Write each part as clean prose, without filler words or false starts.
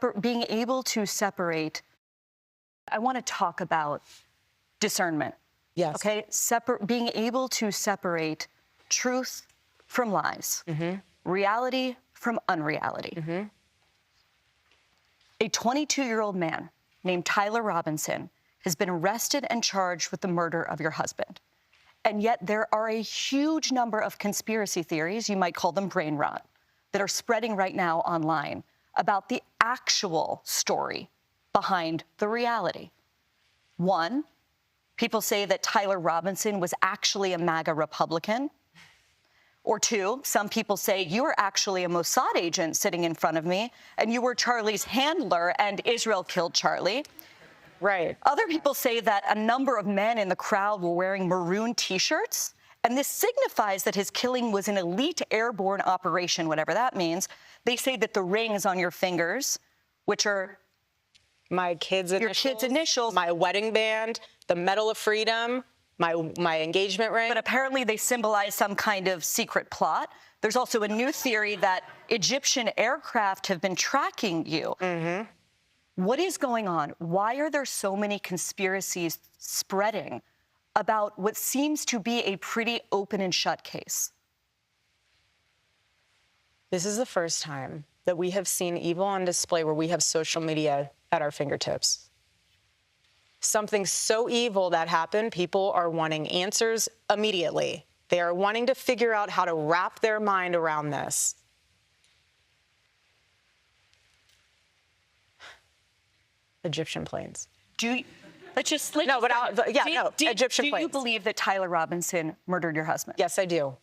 For being able to separate, I want to talk about discernment. Yes. Okay? Being able to separate truth from lies, reality from unreality. A 22-year-old man named Tyler Robinson has been arrested and charged with the murder of your husband. And yet there are a huge number of conspiracy theories, you might call them brain rot, that are spreading right now online about the actual story behind the reality. One, people say that Tyler Robinson was actually a MAGA Republican. Or two, some people say you were actually a Mossad agent sitting in front of me, and you were Charlie's handler, and Israel killed Charlie. Right. Other people say that a number of men in the crowd were wearing maroon T-shirts, and this signifies that his killing was an elite airborne operation, whatever that means. They say that the rings on your fingers, which are my kids' your kids' initials, my wedding band, the Medal of Freedom, my engagement ring. But apparently they symbolize some kind of secret plot. There's also a new theory that Egyptian aircraft have been tracking you. What is going on? Why are there so many conspiracies spreading about what seems to be a pretty open and shut case? This is the first time that we have seen evil on display where we have social media at our fingertips. Something so evil that happened, people are wanting answers immediately. They are wanting to figure out how to wrap their mind around this. Egyptian planes. Egyptian planes. Do you believe that Tyler Robinson murdered your husband? Yes, I do.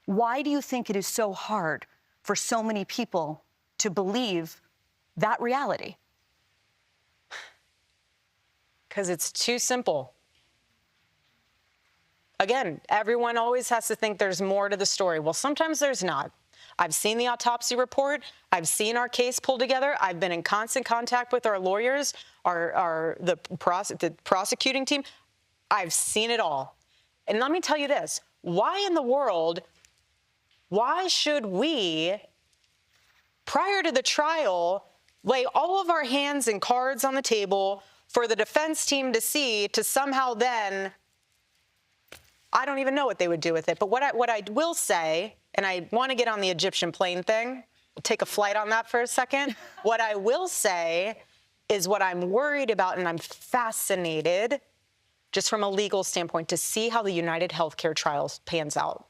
Why do you think it is so hard for so many people to believe that reality? Because it's too simple. Again, everyone always has to think there's more to the story. Well, sometimes there's not. I've seen the autopsy report. I've seen our case pulled together. I've been in constant contact with our lawyers, the prosecuting team. I've seen it all. And let me tell you this. Why in the world, why should we, prior to the trial, lay all of our hands and cards on the table for the defense team to see, to somehow then, I don't even know what they would do with it. But what I will say, and I want to get on the Egyptian plane thing, we'll take a flight on that for a second. What I will say is what I'm worried about, and I'm fascinated, just from a legal standpoint, to see how the United Healthcare trial pans out.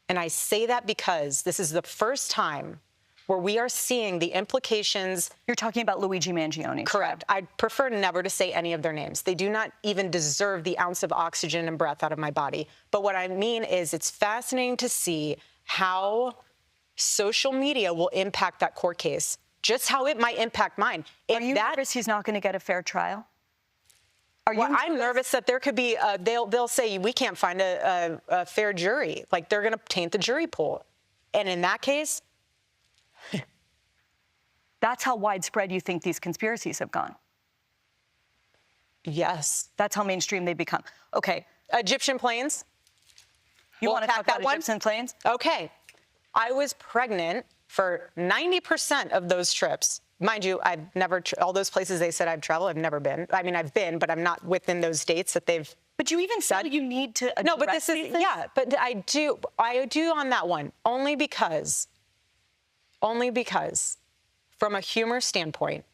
And I say that because this is the first time where we are seeing the implications. You're talking about Luigi Mangione. Correct. I'd prefer never to say any of their names. They do not even deserve the ounce of oxygen and breath out of my body. But what I mean is it's fascinating to see how social media will impact that court case, just how it might impact mine. Are you nervous he's not going to get a fair trial? I'm nervous that there could be, they'll say we can't find a fair jury. Like they're going to taint the jury pool. And in that case, that's how widespread you think these conspiracies have gone? Yes. That's how mainstream they become. Okay. Egyptian planes? You want to talk about Egyptian planes? Okay. I was pregnant for 90% of those trips. Mind you, I've never, all those places they said I've traveled, I've never been. I mean, I've been, but I'm not within those dates that they've But you even said you need to address No, but this is, yeah, but I do on that one, only because, from a humor standpoint,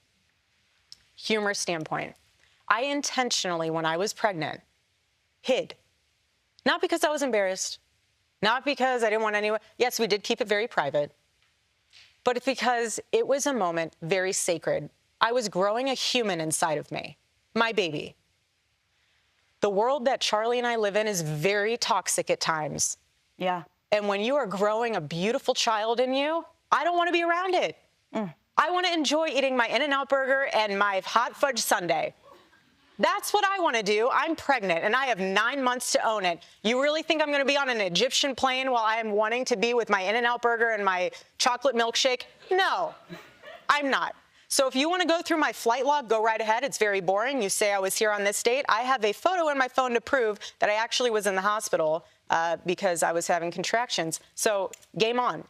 I intentionally, when I was pregnant, hid. Not because I was embarrassed, not because I didn't want anyone. Yes, we did keep it very private, but it's because it was a moment very sacred. I was growing a human inside of me, my baby. The world that Charlie and I live in is very toxic at times. Yeah. And when you are growing a beautiful child in you, I don't want to be around it. I want to enjoy eating my In-N-Out burger and my hot fudge sundae. That's what I want to do. I'm pregnant, and I have 9 months to own it. You really think I'm going to be on an Egyptian plane while I am wanting to be with my In-N-Out burger and my chocolate milkshake? No, I'm not. So if you want to go through my flight log, go right ahead. It's very boring. You say I was here on this date. I have a photo in my phone to prove that I actually was in the hospital because I was having contractions. So game on.